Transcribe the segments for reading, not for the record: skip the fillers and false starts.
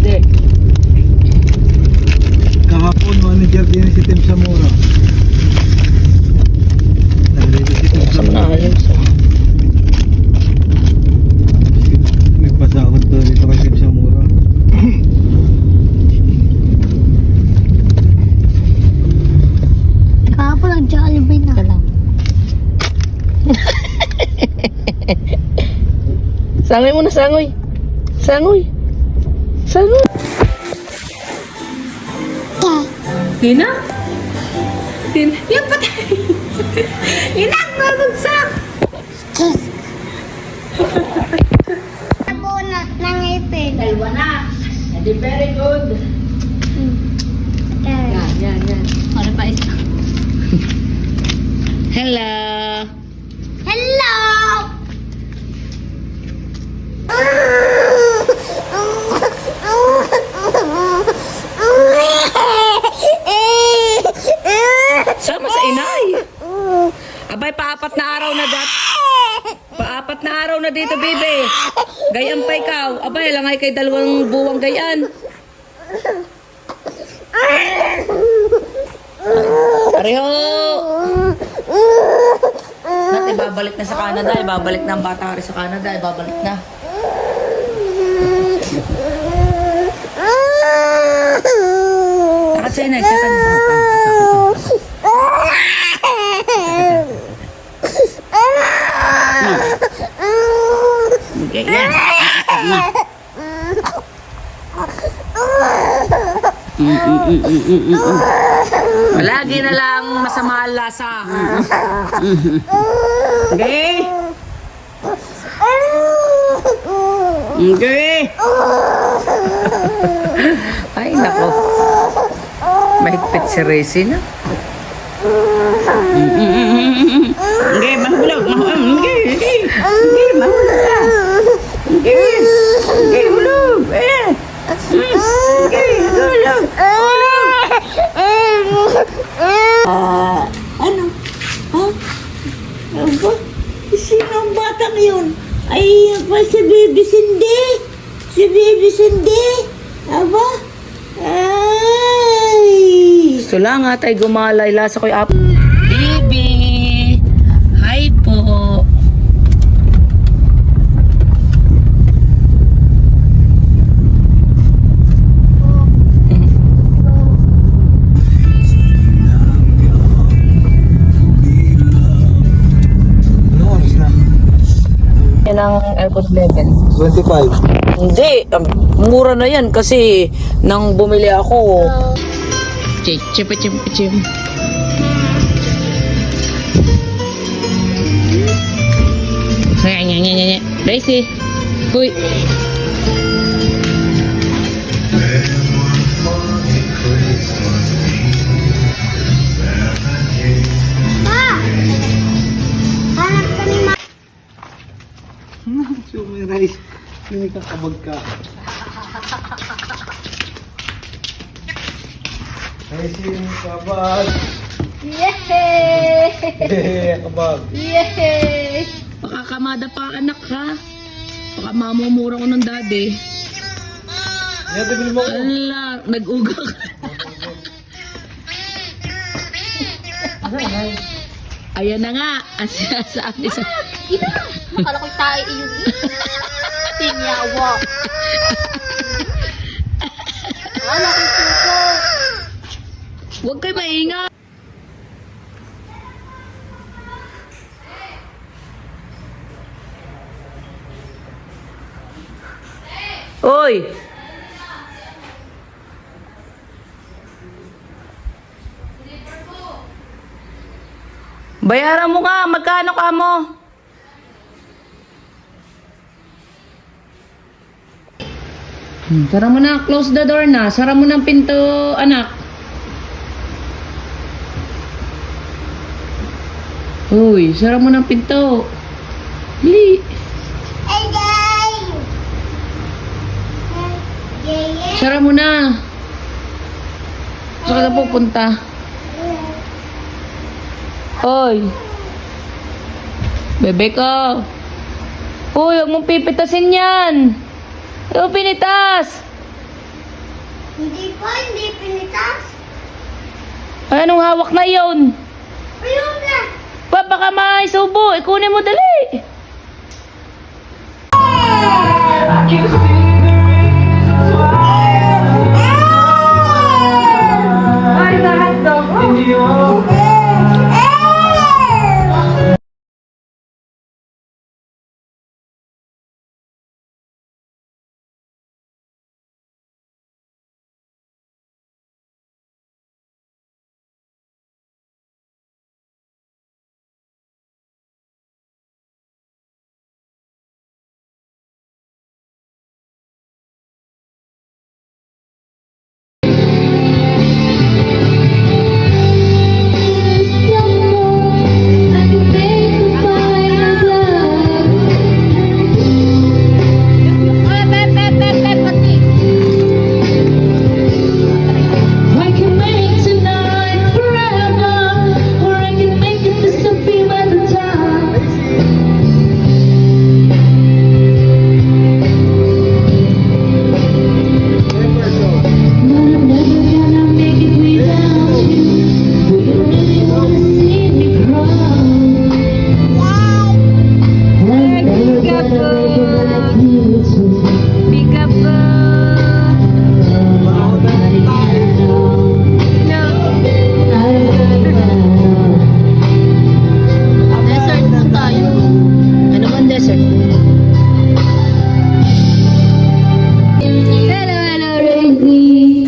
Hindi. Kahapon, manager din si Tim Zamora. Nandito si Tim Zamora. Nagpasahod to dito kay Tim Zamora. Kahapon ang Jollibee na. Sangoy muna, sangoy. Sangoy. Sangoy. Tina? Tina? Yung patay. Inak, nabagsak. Sabuna ng ipin. Dalawa na. Hindi, very good. Yan. Ano pa isa? Hello. Hello! Sama sa inay. Abay, paapat na araw na Paapat na araw na dito, bibi. Gayaan pa ikaw. Abay, langay kay dalawang buwang gayaan. Pareho. Natin, ibabalik na sa Canada. Ibabalik na ang bata rin sa Canada. Ibabalik na. Takot sa inay. Takot. Okay, yan. Lagi na lang masama ang lasa. Okay? Okay. Ay, nako. Mahigpit si Resi na. Okay, mahulog. Okay, mahulog ka. Okay, hulog. Okay, hulog. Ano? Ha? Aba? Sino ang batang yun? Ay, pa si Baby Cindy. Si Baby Cindy. Aba? Ay! Gusto lang nga tayo gumalay. Lasa ko'y apo. Bibi! Hi po! Ano oras na? Yan ang airport level. 25. Hindi, mura na yan kasi nang bumili ako. Chip. Nya. Daisy. Huy. Hanap ka ni Ma. Sumiray. Hindi ka kabag ka. Ay, sino kabag? Yay! Kabag. Yay! Baka kamada pa anak ha. Baka mamumura ko ng daddy. Yan, tigil mo ko. Ala, nag-ugak. Ayan na nga. Sabi sa... Akala ko tayo iyong tinyawa. Ano kung suko? Huwag kayo maingat. Oy! Bayaran mo nga, magkano ka mo? Sara mo na, close the door na. Sara mo ng pinto, anak. Uy, sara mo ng pinto. Dili. Sara mo na. Saan ka pupunta? Hoy. Bebe ko. Hoy, huwag mong pipitasin yan. Huwag pinitas. Ay, anong hawak na yun? Ayun na! Pa, baka maisubo. Ikunin mo dali. Ay, lahat daw. I can make tonight forever, or I can make it disappear by the time. But I'm never gonna make it without you. Do you really wanna see me cry? I'm never gonna make it like you do. Bigap po. Desert po tayo. Ano bang desert? Hello, hello, Rosie.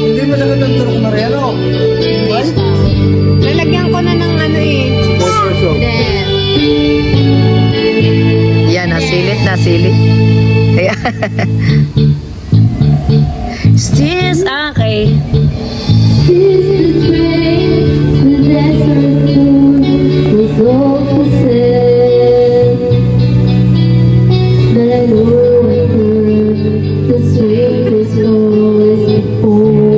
Hindi mo sagot ang turok na rin, ano? Lalagyan ko na ng ano eh. Yan, nasilit, nasilit. Kaya. Stis, okay. This is the train, the desert moon was all for sale. But I know I could, the street is always before.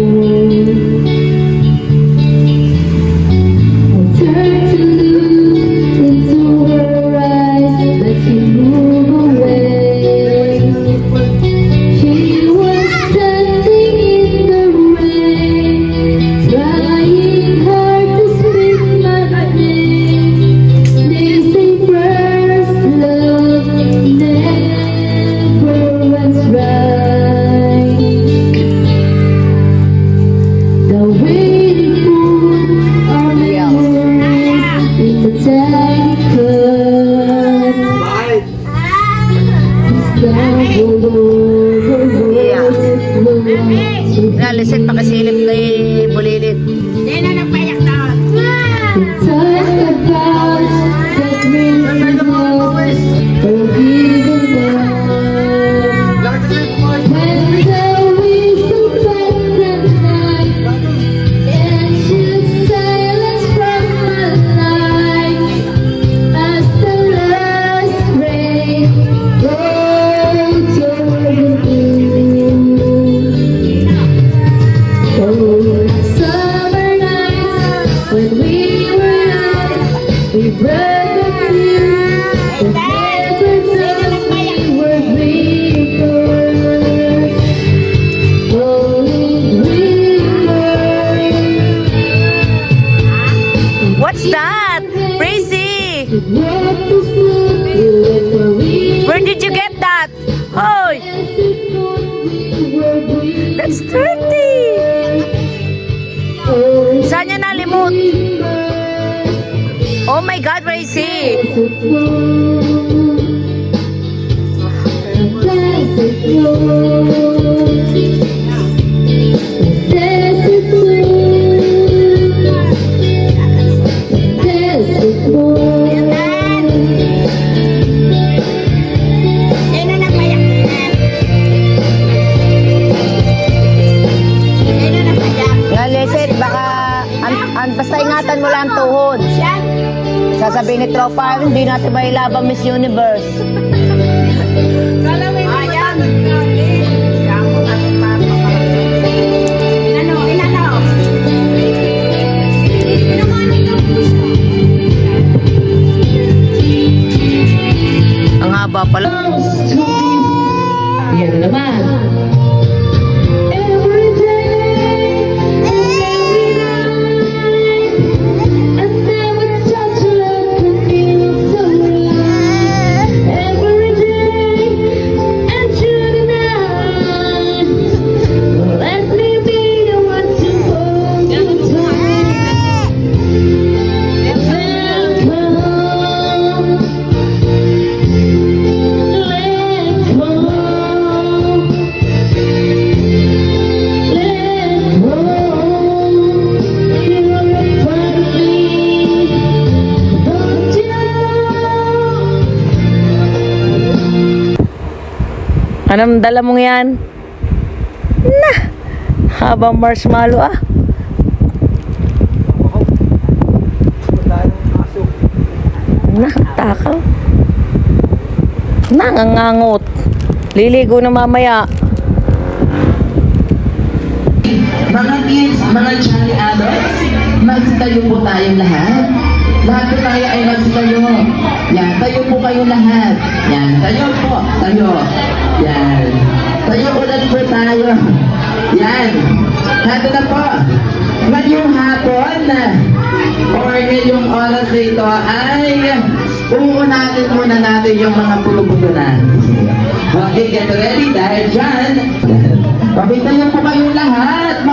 I turned to look into her eyes, but she moved away. She was standing in the rain, trying hard to speak my name. They say first love never was right. The waiting for our memories in the time cut. Bakit? Nalisit, pakasilip na bulilit. Hindi na nagpayak daw. Lakad na rin, kumain. Summer nights when we were young, we brought the tears that never done. We were dreamers, only dreamers. What's that? Crazy! What to sleep, Where did you get that? Hoy! That's 30! Saan niya nalimot? Oh my God, Racy! Hindi na nagpayak din. Hindi na nagpayak. Nalisit, baka basta ingatan mo lang tuhod. Yan. Sasabihin ni Tropa, hindi natin mailabang Miss Universe. Ayan. Inano, inano. Ang haba pala. Yan na naman. Every day, Anong dala mong yan? Na! Habang marshmallow ah. Na, takaw. Nangangangot. Liligo na mamaya. Mga kids, mga Johnny adults, magsitayo po tayong lahat. Lahat po tayo ay magsitayo. Yan, tayo po kayo lahat. Yan, tayo po, tayo. Yan, tayo ulit po tayo. Yan, hato na po. Ngayong hapon, or ngayong oras na ito ay uunatin muna natin yung mga pulubutunan. Okay, get ready dahil dyan. Okay, tayo po kayong lahat.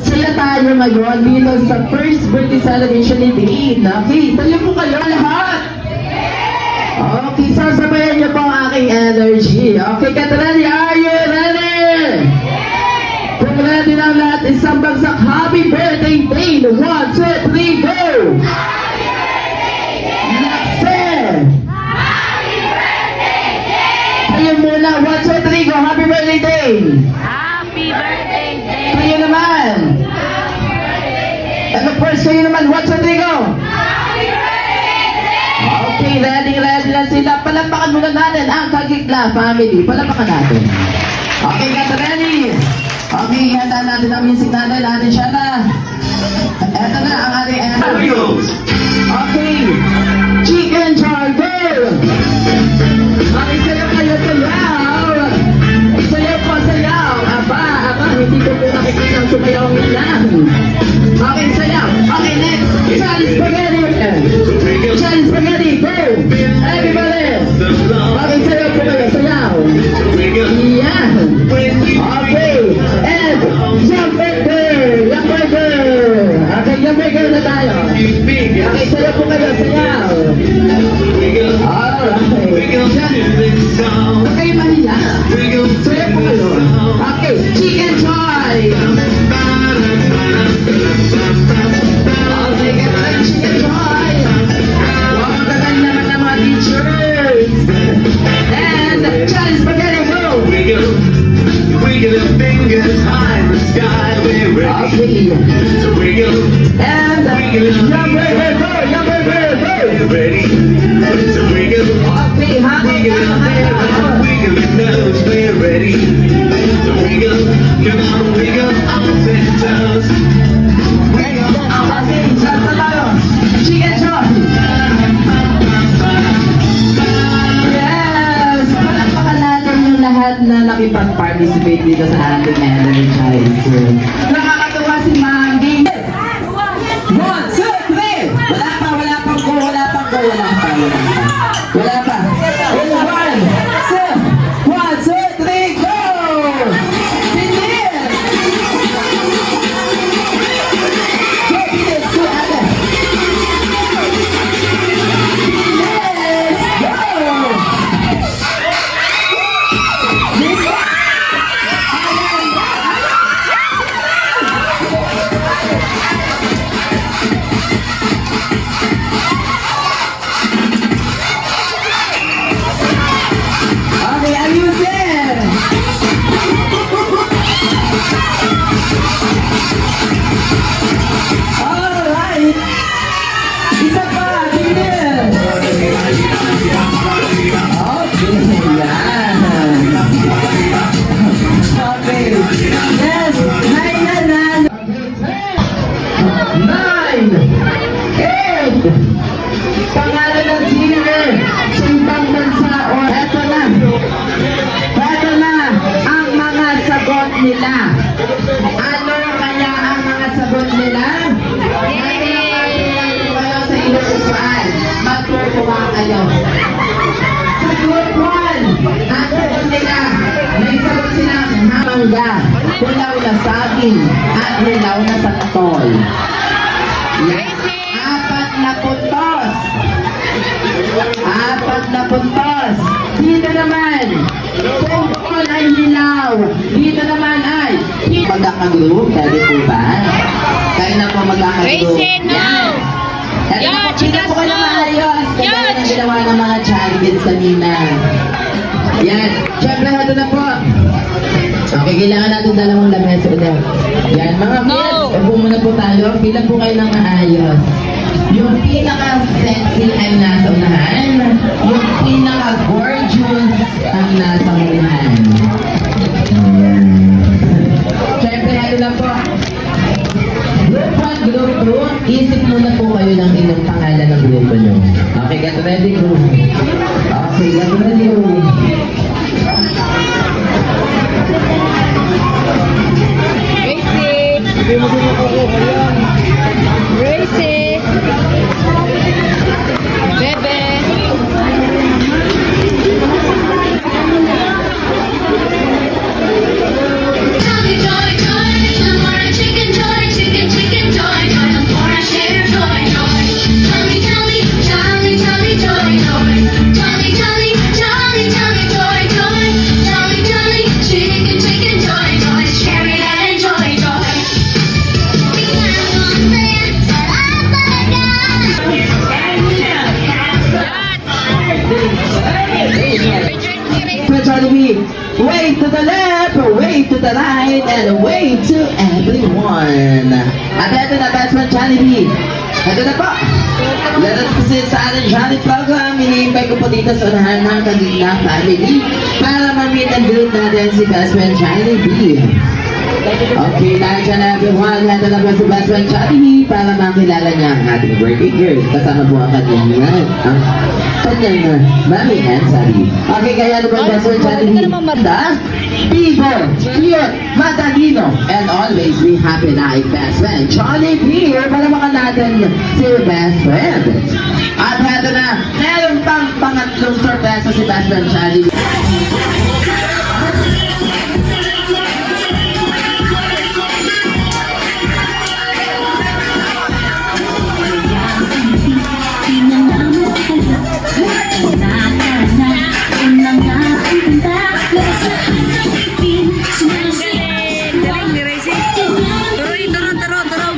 Saya tayo ngayon dito sa first birthday celebration ni Dean. Okay, tayo po kayo lahat. Okay, sasabayan niyo po ang aking energy. Okay, get ready. Are you ready? Kung ready na lahat, isang bagsak happy birthday, Dean. 1, 2, 3, go! Happy birthday, Dean! Happy birthday, Dean! Tayo muna, 1, 2, 3, go! Happy birthday, Dean! Kayo naman. And of course, kayo naman. 1, 2, 3, go! Okay, ready na sila. Palapakan muna natin ang Kagigla family. Palapakan natin. Okay, get ready. Okay, handa natin ang music natin. Natin siya na. Eto na ang ating okay. Chicken Charger. Okay, sayo kayo sayaw. Sayaw po, sayaw. Aba, hindi ko po nakikita ang sumayaw lang. Okay, sayaw. Okay, next. Chinese spaghetti. Chinese spaghetti, go! Everybody! Okay, sayaw po kayo, sayaw. Yan. Okay, and jump burger. Jump burger. Okay, jump burger na tayo. Okay, sayaw po kayo, sayaw. Alright. Huwag kayo mahiya. Sayaw po kayo. Okay, chicken joy. Okay, get ready, chicken joy. Wow, gagal naman ng mga teachers. And Chinese spaghetti, go. Wiggle the fingers high in the sky, we're ready. Okay. So wiggle, And yum burger, go, yum burger, go. ready. So wiggle, Okay, wiggle the hair, wiggle the nose, we're ready. So wiggle, come on, wiggle, arms and toes. Okay, salsa tayo. Chicken chop. Yes! Palakpakan natin yung lahat na nakipag-participate dito sa ating energizer. Nakakatuwa si Mandy. 1, 2, 3! Wala pang go. Wala pa. 1, 2, 3, go! Bilis! Go, bilis! Go, ate! Bilis! Go! Okay, ayusin! Alright! Isa pa! Tingnan! Okay, yan! Okay! Yes! 9! 8! Pangalan ng singer sa ibang bansa o eto na ang mga sagot nila. Ano kaya ang mga sagot nila? Kayo sa inyong upuan. Magtutuwa kayo. Sa group 1, ang sagot nila, may sagot silang mangga, hilaw na saging, at hilaw na santol. Yan. 4 na puntos. Dito naman, tungkol ay hilaw. Dito naman ay magkakagroup. Pwede po ba? Kayo na po magkakagroup. Yan. Yan, po kayo maayos. Kaya ang ginawa ng mga Johnny Kids kanina. Yan. Siyempre, ito na po. Okay, kailangan natin dalawang lamesa ulit. Yan, mga kids, upo muna po tayo. Pila po kayo ng maayos. Yung pinaka-sexy ay nasa unahan. Yung pinaka-gorgeous ang nasa unahan. Ayan. Siyempre, ano lang po. Group 1, group 2, isip muna po kayo ng inyong pangalan ng grupo nyo. Okay, get ready, group. Okay, get ready, group. Gracie! Bebe! Johnny, joy, joy, I'm for a chicken joy, chicken, chicken joy, joy, I'm for a share joy, joy. Johnny, Johnny, Johnny, Johnny, joy, joy. Johnny, Johnny, Johnny, Johnny, joy, joy. Johnny, Johnny, chicken, chicken joy, joy. Share it and enjoy, joy. Charlie, wave to the left, wave to the right, and wave to everyone. At ito na, best friend Charlie B. Ito na po. Let us proceed sa ating Johnny program. Iniimbay ko po dito sa unahan ng Kagigna family para ma-meet and greet natin si best friend Charlie B. Okay, lahat dyan everyone. Ito na po si best friend Charlie B para makilala niya ang ating birthday girl. Kasama po ang kanyang mami and Sari. Okay, kaya ano ba best friend Charlie B? People, cute, matalino, and always be happy like best friend Charlie B. Palamakan natin si best friend. At ito na, meron pang pangatlong sorpresa si best friend Charlie B. Galing ni Gracie. Turoy, turun, turun, turun.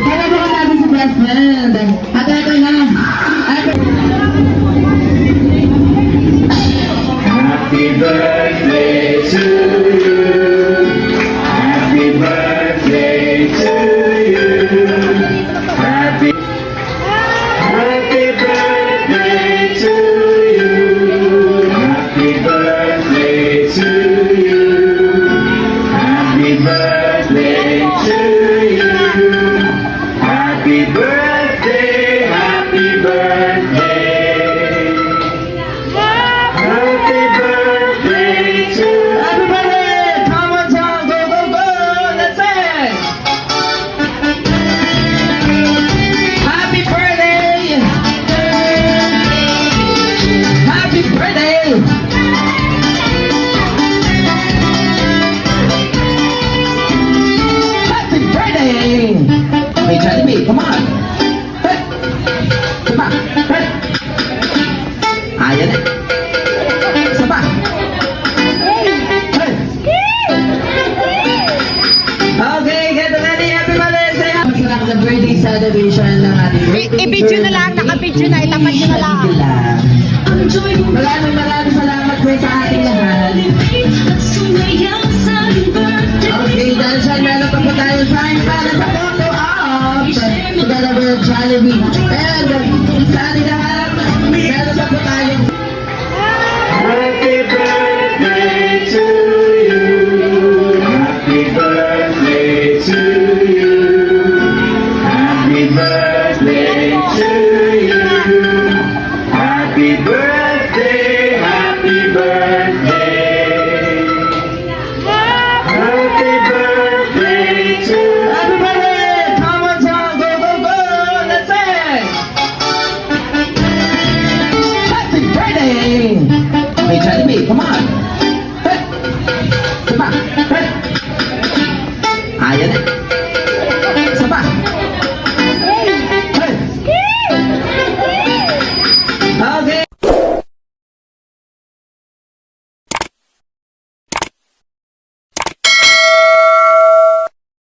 Palamakan natin si best friend. At ito na. Happy birthday to you. Happy birthday to you. Happy birthday to you. Happy birthday to you. Happy birthday to you. Happy birthday, happy birthday. Happy birthday to Everybody, come on down, go, go, go, let's sing! Happy birthday! Happy birthday! Happy birthday! Hey, Charlie B, come on! Hey! Come on! Hey! Ayan na! Isa pa! Okay, get ready everybody! Say happy sa lang sa birthday celebration ng ating birthday. I-video na lang, naka-video na, itapat nyo na lang. Maraming salamat po sa ating lahat. Okay, dahil siya meron pa po tayo sign para sa photo op together with Jollibee. And sa ating lahat